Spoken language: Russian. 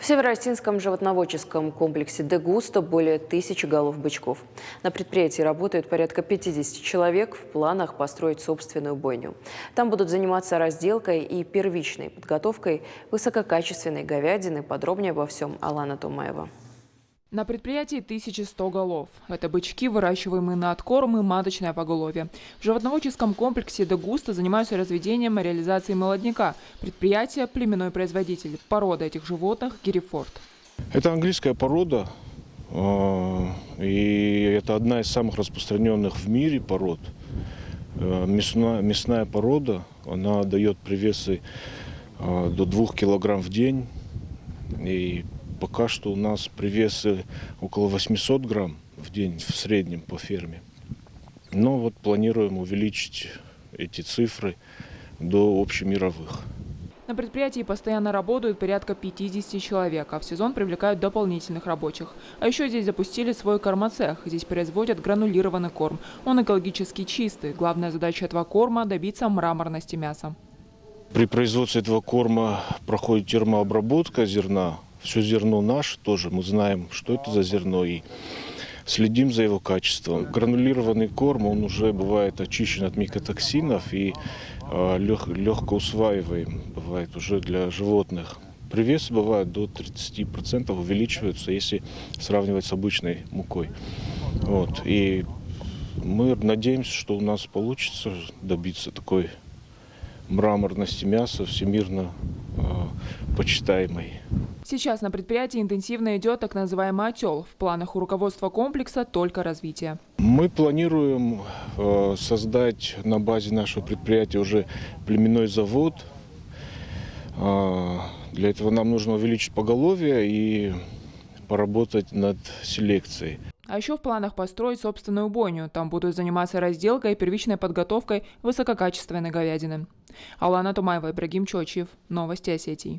В Северо-Осетинском животноводческом комплексе «Дегусто» более 1000 голов бычков. На предприятии работают порядка 50 человек. В планах построить собственную бойню. Там будут заниматься разделкой и первичной подготовкой высококачественной говядины. Подробнее обо всем Алана Тумаева. На предприятии 1100 голов. Это бычки, выращиваемые на откорм и маточное поголовье. В животноводческом комплексе «Дегусто» занимаются разведением и реализацией молодняка. Предприятие – племенной производитель. Порода этих животных – Герефорд. Это английская порода, и это одна из самых распространенных в мире пород. Мясная порода, она дает привесы до 2 килограмм в день. И пока что у нас привесы около 800 грамм в день в среднем по ферме. Но вот планируем увеличить эти цифры до общемировых. На предприятии постоянно работают порядка 50 человек, а в сезон привлекают дополнительных рабочих. А еще здесь запустили свой кормоцех. Здесь производят гранулированный корм. Он экологически чистый. Главная задача этого корма – добиться мраморности мяса. При производстве этого корма проходит термообработка зерна. Все зерно наше тоже. Мы знаем, что это за зерно, и следим за его качеством. Гранулированный корм, он уже бывает очищен от микотоксинов и легко усваиваем. Бывает уже для животных. Привесы бывают до 30% увеличиваются, если сравнивать с обычной мукой. Вот. И мы надеемся, что у нас получится добиться такой мраморности мяса, всемирно почитаемой. Сейчас на предприятии интенсивно идет так называемый отел. В планах у руководства комплекса только развитие. Мы планируем создать на базе нашего предприятия уже племенной завод. Для этого нам нужно увеличить поголовье и поработать над селекцией. А еще в планах построить собственную бойню. Там будут заниматься разделкой и первичной подготовкой высококачественной говядины. Алана Тумаева, Ибрагим Чочиев. Новости Осетии.